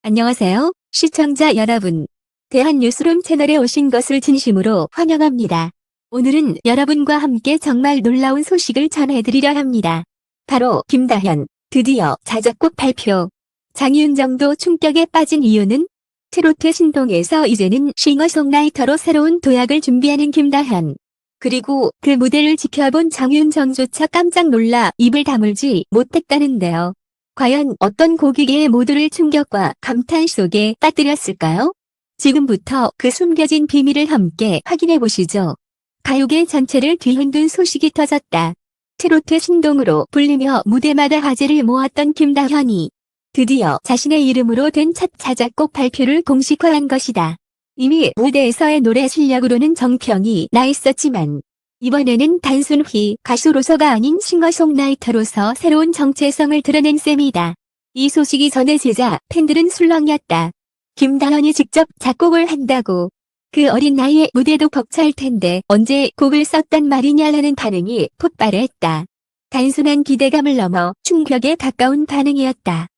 안녕하세요, 시청자 여러분. 대한뉴스룸 채널에 오신 것을 진심으로 환영합니다. 오늘은 여러분과 함께 정말 놀라운 소식을 전해드리려 합니다. 바로 김다현, 드디어 자작곡 발표. 장윤정도 충격에 빠진 이유는 트로트 신동에서 이제는 싱어송라이터로 새로운 도약을 준비하는 김다현. 그리고 그 무대를 지켜본 장윤정조차 깜짝 놀라 입을 다물지 못했다는데요. 과연 어떤 곡이기에 모두를 충격과 감탄 속에 빠뜨렸을까요? 지금부터 그 숨겨진 비밀을 함께 확인해 보시죠. 가요계 전체를 뒤흔든 소식이 터졌다. 트로트 신동으로 불리며 무대마다 화제를 모았던 김다현이 드디어 자신의 이름으로 된 첫 자작곡 발표를 공식화한 것이다. 이미 무대에서의 노래 실력으로는 정평이 나 있었지만 이번에는 단순히 가수로서가 아닌 싱어송라이터로서 새로운 정체성을 드러낸 셈이다. 이 소식이 전해지자 팬들은 술렁였다. 김다현이 직접 작곡을 한다고? 그 어린 나이에 무대도 벅찰 텐데 언제 곡을 썼단 말이냐라는 반응이 폭발했다. 단순한 기대감을 넘어 충격에 가까운 반응이었다.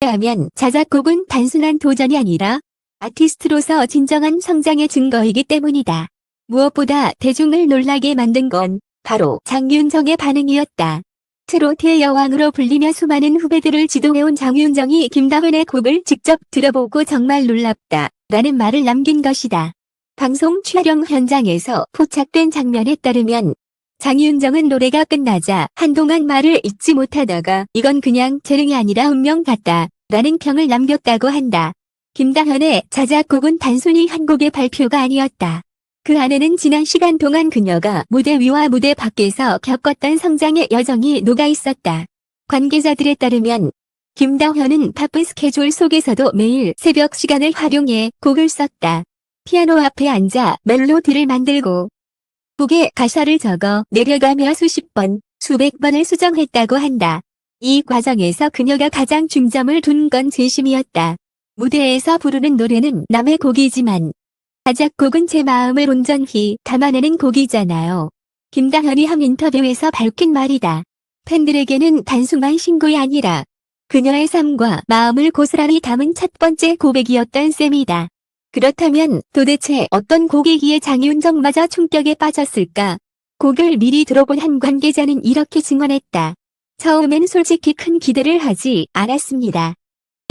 왜냐하면 자작곡은 단순한 도전이 아니라 아티스트로서 진정한 성장의 증거이기 때문이다. 무엇보다 대중을 놀라게 만든 건 바로 장윤정의 반응이었다. 트로트의 여왕으로 불리며 수많은 후배들을 지도해온 장윤정이 김다현의 곡을 직접 들어보고 정말 놀랍다 라는 말을 남긴 것이다. 방송 촬영 현장에서 포착된 장면에 따르면 장윤정은 노래가 끝나자 한동안 말을 잇지 못하다가 이건 그냥 재능이 아니라 운명 같다 라는 평을 남겼다고 한다. 김다현의 자작곡은 단순히 한 곡의 발표가 아니었다. 그 안에는 지난 시간 동안 그녀가 무대 위와 무대 밖에서 겪었던 성장의 여정이 녹아 있었다. 관계자들에 따르면 김다현은 바쁜 스케줄 속에서도 매일 새벽 시간을 활용해 곡을 썼다. 피아노 앞에 앉아 멜로디를 만들고 곡에 가사를 적어 내려가며 수십 번, 수백 번을 수정했다고 한다. 이 과정에서 그녀가 가장 중점을 둔 건 진심이었다. 무대에서 부르는 노래는 남의 곡이지만 자작곡은 제 마음을 온전히 담아내는 곡이잖아요. 김다현이 한 인터뷰에서 밝힌 말이다. 팬들에게는 단순한 신곡이 아니라 그녀의 삶과 마음을 고스란히 담은 첫 번째 고백이었던 셈이다. 그렇다면 도대체 어떤 곡이기에 장윤정마저 충격에 빠졌을까? 곡을 미리 들어본 한 관계자는 이렇게 증언했다. 처음엔 솔직히 큰 기대를 하지 않았습니다.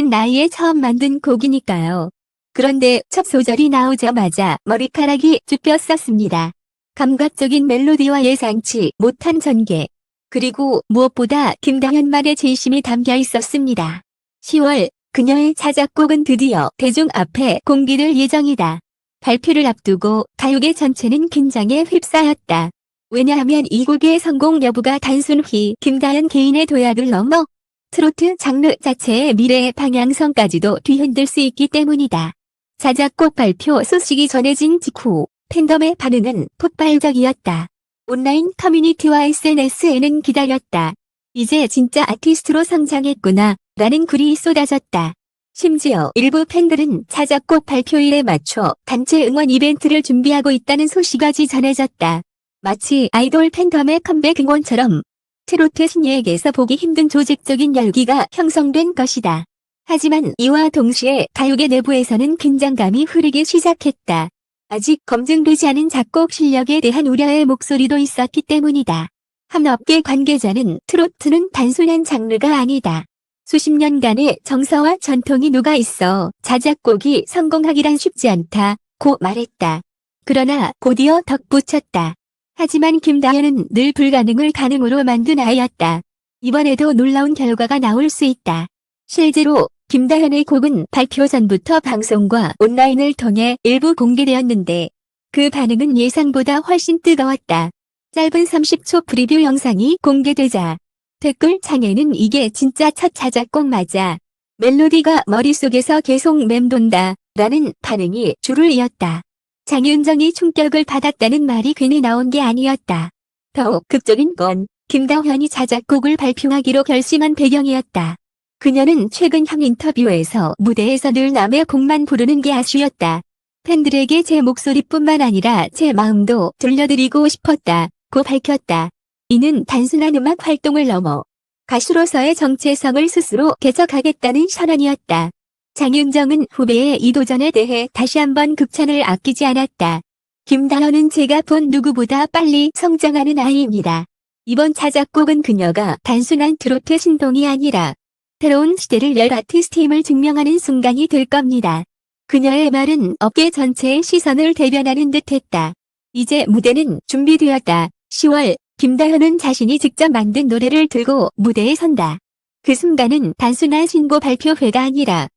나이에 처음 만든 곡이니까요. 그런데 첫 소절이 나오자마자 머리카락이 쭈뼛었습니다. 감각적인 멜로디와 예상치 못한 전개. 그리고 무엇보다 김다현만의 진심이 담겨 있었습니다. 10월, 그녀의 자작곡은 드디어 대중 앞에 공개될 예정이다. 발표를 앞두고 가요계 전체는 긴장에 휩싸였다. 왜냐하면 이 곡의 성공 여부가 단순히 김다현 개인의 도약을 넘어 트로트 장르 자체의 미래의 방향성까지도 뒤흔들 수 있기 때문이다. 자작곡 발표 소식이 전해진 직후 팬덤의 반응은 폭발적이었다. 온라인 커뮤니티와 SNS에는 기다렸다. 이제 진짜 아티스트로 성장했구나 라는 글이 쏟아졌다. 심지어 일부 팬들은 자작곡 발표일에 맞춰 단체 응원 이벤트를 준비하고 있다는 소식까지 전해졌다. 마치 아이돌 팬덤의 컴백 응원처럼 트로트 신예에게서 보기 힘든 조직적인 열기가 형성된 것이다. 하지만 이와 동시에 가요계 내부에서는 긴장감이 흐르기 시작했다. 아직 검증되지 않은 작곡 실력에 대한 우려의 목소리도 있었기 때문이다. 한 업계 관계자는 트로트는 단순한 장르가 아니다. 수십 년간의 정서와 전통이 녹아 있어 자작곡이 성공하기란 쉽지 않다고 말했다. 그러나 곧이어 덧붙였다. 하지만 김다현은 늘 불가능을 가능으로 만든 아이였다. 이번에도 놀라운 결과가 나올 수 있다. 실제로 김다현의 곡은 발표 전부터 방송과 온라인을 통해 일부 공개되었는데 그 반응은 예상보다 훨씬 뜨거웠다. 짧은 30초 프리뷰 영상이 공개되자 댓글창에는 이게 진짜 첫 자작곡 맞아. 멜로디가 머릿속에서 계속 맴돈다 라는 반응이 줄을 이었다. 장윤정이 충격을 받았다는 말이 괜히 나온 게 아니었다. 더욱 극적인 건 김다현이 자작곡을 발표하기로 결심한 배경이었다. 그녀는 최근 한 인터뷰에서 무대에서 늘 남의 곡만 부르는 게 아쉬웠다. 팬들에게 제 목소리뿐만 아니라 제 마음도 들려드리고 싶었다고 밝혔다. 이는 단순한 음악 활동을 넘어 가수로서의 정체성을 스스로 개척하겠다는 선언이었다. 장윤정은 후배의 이 도전에 대해 다시 한번 극찬을 아끼지 않았다. 김다현은 제가 본 누구보다 빨리 성장하는 아이입니다. 이번 자작곡은 그녀가 단순한 트로트 신동이 아니라 새로운 시대를 열 아티스트임을 증명하는 순간이 될 겁니다. 그녀의 말은 업계 전체의 시선을 대변하는 듯했다. 이제 무대는 준비되었다. 10월, 김다현은 자신이 직접 만든 노래를 들고 무대에 선다. 그 순간은 단순한 신곡 발표회가 아니라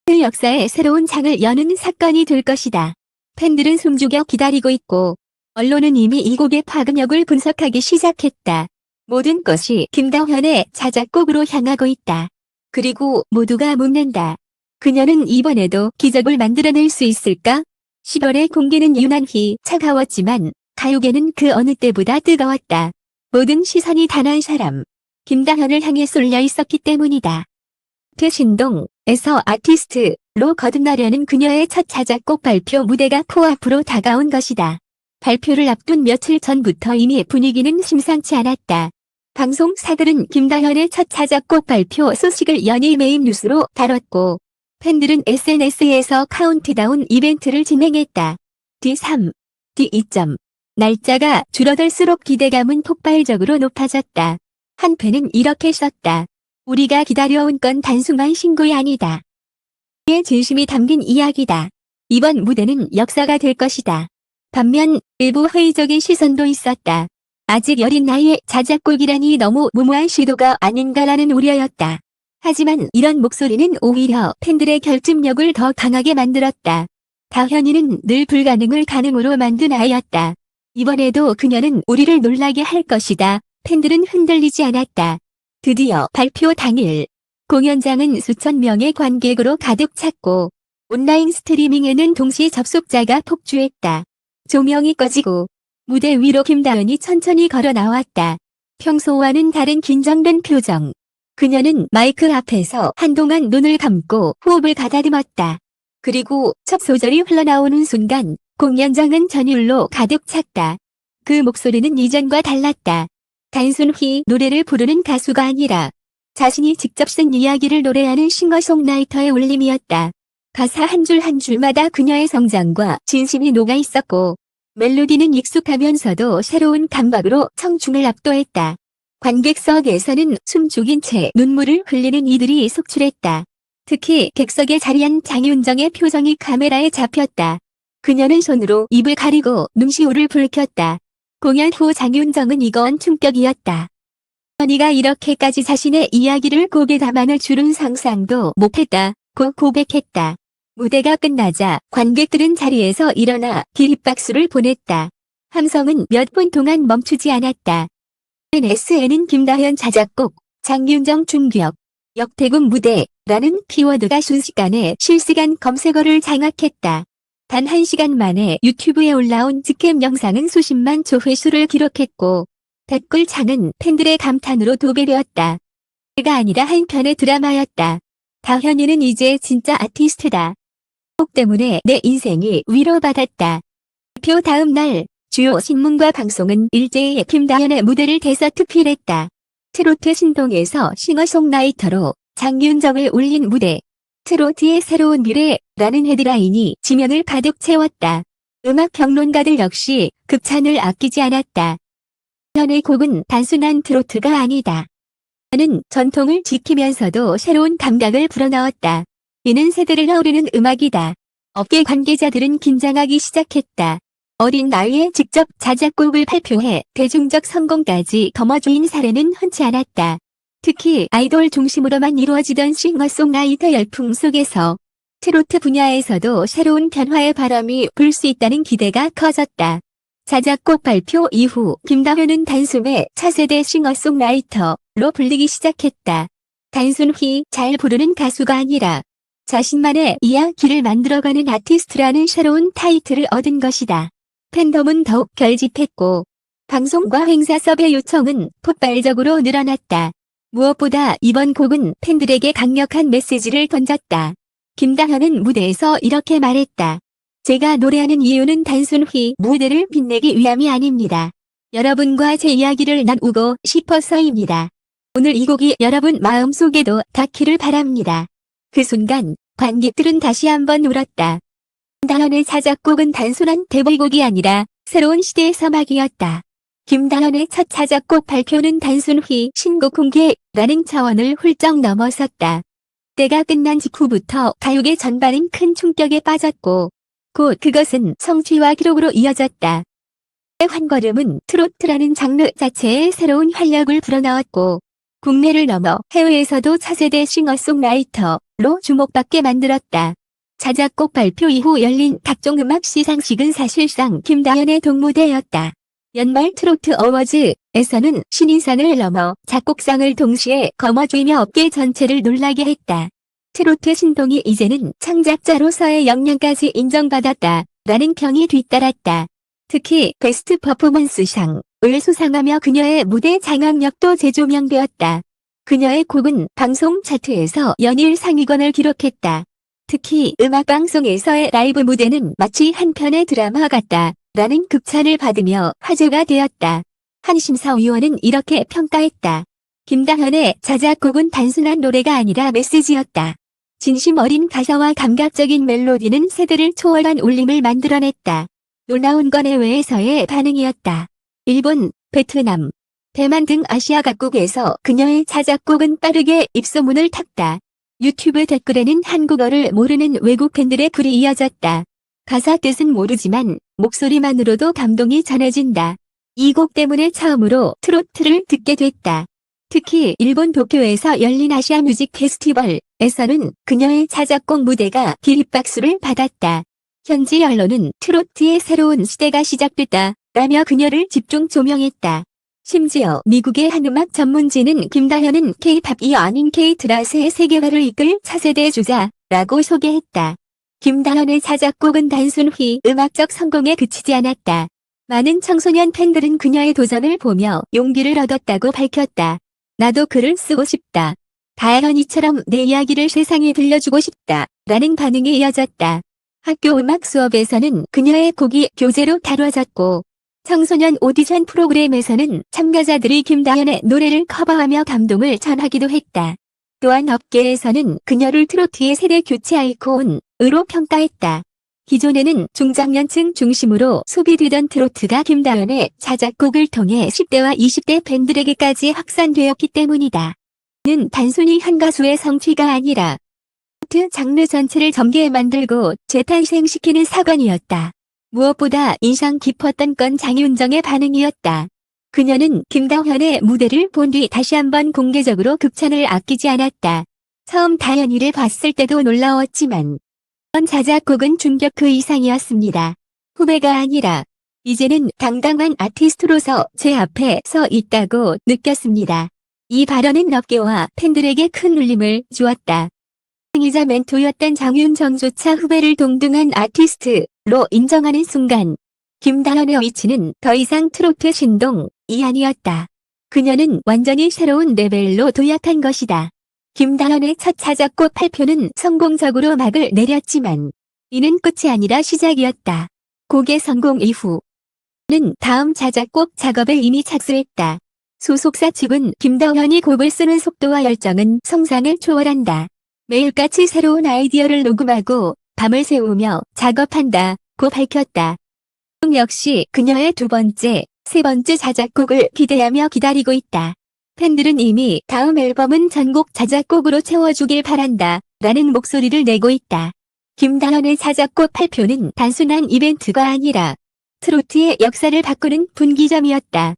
그 역사의 새로운 장을 여는 사건이 될 것이다. 팬들은 숨죽여 기다리고 있고 언론은 이미 이 곡의 파급력을 분석하기 시작했다. 모든 것이 김다현의 자작곡으로 향하고 있다. 그리고 모두가 묻는다. 그녀는 이번에도 기적을 만들어낼 수 있을까? 10월에 공개는 유난히 차가웠지만 가요계는 그 어느 때보다 뜨거웠다. 모든 시선이 단 한 사람, 김다현을 향해 쏠려 있었기 때문이다. 신동에서 아티스트로 거듭나려는 그녀의 첫 자작곡 발표 무대가 코앞으로 다가온 것이다. 발표를 앞둔 며칠 전부터 이미 분위기는 심상치 않았다. 방송사들은 김다현의 첫 자작곡 발표 소식을 연일 메인 뉴스로 다뤘고 팬들은 SNS에서 카운트다운 이벤트를 진행했다. D3, D2점. 날짜가 줄어들수록 기대감은 폭발적으로 높아졌다. 한 팬은 이렇게 썼다. 우리가 기다려온 건 단순한 신곡이 아니다. 의 진심이 담긴 이야기다. 이번 무대는 역사가 될 것이다. 반면 일부 회의적인 시선도 있었다. 아직 어린 나이에 자작곡이라니 너무 무모한 시도가 아닌가라는 우려였다. 하지만 이런 목소리는 오히려 팬들의 결집력을 더 강하게 만들었다. 다현이는 늘 불가능을 가능으로 만든 아이였다. 이번에도 그녀는 우리를 놀라게 할 것이다. 팬들은 흔들리지 않았다. 드디어 발표 당일, 공연장은 수천 명의 관객으로 가득 찼고 온라인 스트리밍에는 동시 접속자가 폭주했다. 조명이 꺼지고 무대 위로 김다현이 천천히 걸어 나왔다. 평소와는 다른 긴장된 표정. 그녀는 마이크 앞에서 한동안 눈을 감고 호흡을 가다듬었다. 그리고 첫 소절이 흘러나오는 순간 공연장은 전율로 가득 찼다. 그 목소리는 이전과 달랐다. 단순히 노래를 부르는 가수가 아니라 자신이 직접 쓴 이야기를 노래하는 싱어송라이터의 울림이었다. 가사 한 줄 한 줄마다 그녀의 성장과 진심이 녹아 있었고 멜로디는 익숙하면서도 새로운 감각으로 청중을 압도했다. 관객석에서는 숨죽인 채 눈물을 흘리는 이들이 속출했다. 특히 객석에 자리한 장윤정의 표정이 카메라에 잡혔다. 그녀는 손으로 입을 가리고 눈시울을 붉혔다. 공연 후 장윤정은 이건 충격이었다. 언니가 이렇게까지 자신의 이야기를 곡에 담아낼 줄은 상상도 못했다고 고백했다. 무대가 끝나자 관객들은 자리에서 일어나 기립박수를 보냈다. 함성은 몇 분 동안 멈추지 않았다. SNS에는 김다현 자작곡, 장윤정 충격, 역대급 무대라는 키워드가 순식간에 실시간 검색어를 장악했다. 단 1시간 만에 유튜브에 올라온 직캠 영상은 수십만 조회수를 기록했고 댓글창은 팬들의 감탄으로 도배되었다. 가 아니라 한편의 드라마였다. 다현이는 이제 진짜 아티스트다. 곡 때문에 내 인생이 위로받았다. 표 다음 날 주요 신문과 방송은 일제히 김다현의 무대를 대서특필했다. 트로트 신동에서 싱어송라이터로 장윤정을 올린 무대. 트로트의 새로운 미래라는 헤드라인이 지면을 가득 채웠다. 음악 평론가들 역시 극찬을 아끼지 않았다. 현의 곡은 단순한 트로트가 아니다. 는 전통을 지키면서도 새로운 감각을 불어넣었다. 이는 세대를 어우르는 음악이다. 업계 관계자들은 긴장하기 시작했다. 어린 나이에 직접 자작곡을 발표해 대중적 성공까지 거머쥐인 사례는 흔치 않았다. 특히 아이돌 중심으로만 이루어지던 싱어송라이터 열풍 속에서 트로트 분야에서도 새로운 변화의 바람이 불 수 있다는 기대가 커졌다. 자작곡 발표 이후 김다현은 단숨에 차세대 싱어송라이터로 불리기 시작했다. 단순히 잘 부르는 가수가 아니라 자신만의 이야기를 만들어가는 아티스트라는 새로운 타이틀을 얻은 것이다. 팬덤은 더욱 결집했고 방송과 행사 섭외 요청은 폭발적으로 늘어났다. 무엇보다 이번 곡은 팬들에게 강력한 메시지를 던졌다. 김다현은 무대에서 이렇게 말했다. 제가 노래하는 이유는 단순히 무대를 빛내기 위함이 아닙니다. 여러분과 제 이야기를 나누고 싶어서입니다. 오늘 이 곡이 여러분 마음속에도 닿기를 바랍니다. 그 순간 관객들은 다시 한번 울었다. 김다현의 자작곡은 단순한 데뷔곡이 아니라 새로운 시대의 서막이었다. 김다현의 첫 자작곡 발표는 단순히 신곡 공개라는 차원을 훌쩍 넘어섰다. 때가 끝난 직후부터 가요계 전반은 큰 충격에 빠졌고 곧 그것은 성취와 기록으로 이어졌다. 한 걸음은 트로트라는 장르 자체에 새로운 활력을 불어넣었고 국내를 넘어 해외에서도 차세대 싱어송라이터로 주목받게 만들었다. 자작곡 발표 이후 열린 각종 음악 시상식은 사실상 김다현의 동무대였다. 연말 트로트 어워즈에서는 신인상을 넘어 작곡상을 동시에 거머쥐며 업계 전체를 놀라게 했다. 트로트 신동이 이제는 창작자로서의 역량까지 인정받았다라는 평이 뒤따랐다. 특히 베스트 퍼포먼스상을 수상하며 그녀의 무대 장악력도 재조명되었다. 그녀의 곡은 방송 차트에서 연일 상위권을 기록했다. 특히 음악방송에서의 라이브 무대는 마치 한 편의 드라마 같다라는 극찬을 받으며 화제가 되었다. 한 심사위원은 이렇게 평가했다. 김다현의 자작곡은 단순한 노래가 아니라 메시지였다. 진심 어린 가사와 감각적인 멜로디는 세대를 초월한 울림을 만들어냈다. 놀라운 건 해외에서의 반응이었다. 일본, 베트남, 대만 등 아시아 각국에서 그녀의 자작곡은 빠르게 입소문을 탔다. 유튜브 댓글에는 한국어를 모르는 외국 팬들의 글이 이어졌다. 가사 뜻은 모르지만 목소리만으로도 감동이 전해진다. 이 곡 때문에 처음으로 트로트를 듣게 됐다. 특히 일본 도쿄에서 열린 아시아 뮤직 페스티벌에서는 그녀의 자작곡 무대가 기립박수를 받았다. 현지 언론은 트로트의 새로운 시대가 시작됐다 라며 그녀를 집중 조명했다. 심지어 미국의 한 음악 전문지는 김다현은 K-팝이 아닌 K-드라스의 세계화를 이끌 차세대 주자라고 소개했다. 김다현의 자작곡은 단순히 음악적 성공에 그치지 않았다. 많은 청소년 팬들은 그녀의 도전을 보며 용기를 얻었다고 밝혔다. 나도 글을 쓰고 싶다. 다현이처럼 내 이야기를 세상에 들려주고 싶다 라는 반응이 이어졌다. 학교 음악 수업에서는 그녀의 곡이 교재로 다뤄졌고 청소년 오디션 프로그램에서는 참가자들이 김다현의 노래를 커버하며 감동을 전하기도 했다. 또한 업계에서는 그녀를 트로트의 세대 교체 아이콘으로 평가했다. 기존에는 중장년층 중심으로 소비되던 트로트가 김다현의 자작곡을 통해 10대와 20대 팬들에게까지 확산되었기 때문이다. 는 단순히 한 가수의 성취가 아니라 트로트 장르 전체를 전개해 만들고 재탄생시키는 사건이었다. 무엇보다 인상 깊었던 건 장윤정의 반응이었다. 그녀는 김다현의 무대를 본 뒤 다시 한번 공개적으로 극찬을 아끼지 않았다. 처음 다현이를 봤을 때도 놀라웠지만 이번 자작곡은 충격 그 이상이었습니다. 후배가 아니라 이제는 당당한 아티스트로서 제 앞에 서 있다고 느꼈습니다. 이 발언은 업계와 팬들에게 큰 울림을 주었다. 이자 멘토였던 장윤정조차 후배를 동등한 아티스트로 인정하는 순간 김다현의 위치는 더 이상 트로트 신동이 아니었다. 그녀는 완전히 새로운 레벨로 도약한 것이다. 김다현의 첫 자작곡 발표는 성공적으로 막을 내렸지만 이는 끝이 아니라 시작이었다. 곡의 성공 이후는 다음 자작곡 작업을 이미 착수했다. 소속사 측은 김다현이 곡을 쓰는 속도와 열정은 성상을 초월한다. 매일같이 새로운 아이디어를 녹음하고 밤을 새우며 작업한다고 밝혔다. 역시 그녀의 두 번째, 세 번째 자작곡을 기대하며 기다리고 있다. 팬들은 이미 다음 앨범은 전곡 자작곡으로 채워주길 바란다 라는 목소리를 내고 있다. 김다현의 자작곡 발표는 단순한 이벤트가 아니라 트로트의 역사를 바꾸는 분기점이었다.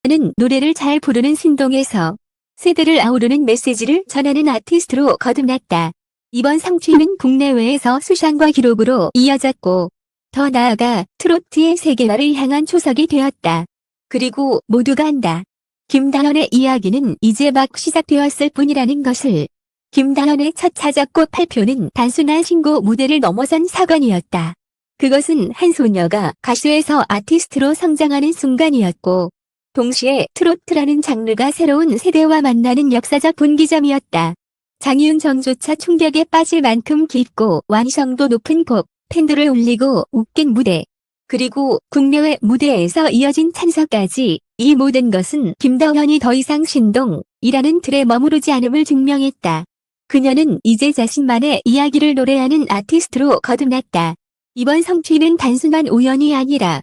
그는 노래를 잘 부르는 신동에서 세대를 아우르는 메시지를 전하는 아티스트로 거듭났다. 이번 상취는 국내외에서 수상과 기록으로 이어졌고 더 나아가 트로트의 세계화를 향한 초석이 되었다. 그리고 모두가 안다. 김다현의 이야기는 이제 막 시작되었을 뿐이라는 것을. 김다현의 첫 자작곡 발표는 단순한 신곡 무대를 넘어선 사건이었다. 그것은 한 소녀가 가수에서 아티스트로 성장하는 순간이었고 동시에 트로트라는 장르가 새로운 세대와 만나는 역사적 분기점이었다. 장윤정조차 충격에 빠질 만큼 깊고 완성도 높은 곡, 팬들을 울리고 웃긴 무대, 그리고 국내외 무대에서 이어진 찬사까지 이 모든 것은 김다현이 더 이상 신동이라는 틀에 머무르지 않음을 증명했다. 그녀는 이제 자신만의 이야기를 노래하는 아티스트로 거듭났다. 이번 성취는 단순한 우연이 아니라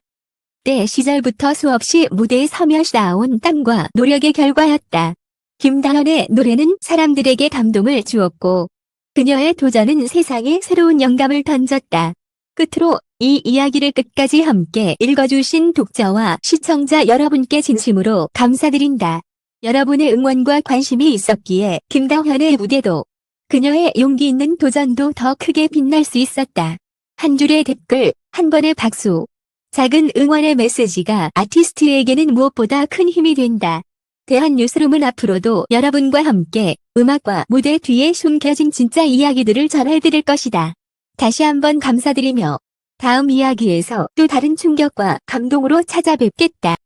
때 시절부터 수없이 무대에 서며 쌓아온 땀과 노력의 결과였다. 김다현의 노래는 사람들에게 감동을 주었고 그녀의 도전은 세상에 새로운 영감을 던졌다. 끝으로 이 이야기를 끝까지 함께 읽어주신 독자와 시청자 여러분께 진심으로 감사드린다. 여러분의 응원과 관심이 있었기에 김다현의 무대도 그녀의 용기 있는 도전도 더 크게 빛날 수 있었다. 한 줄의 댓글, 한 번의 박수, 작은 응원의 메시지가 아티스트에게는 무엇보다 큰 힘이 된다. 대한뉴스룸은 앞으로도 여러분과 함께 음악과 무대 뒤에 숨겨진 진짜 이야기들을 전해드릴 것이다. 다시 한번 감사드리며 다음 이야기에서 또 다른 충격과 감동으로 찾아뵙겠다.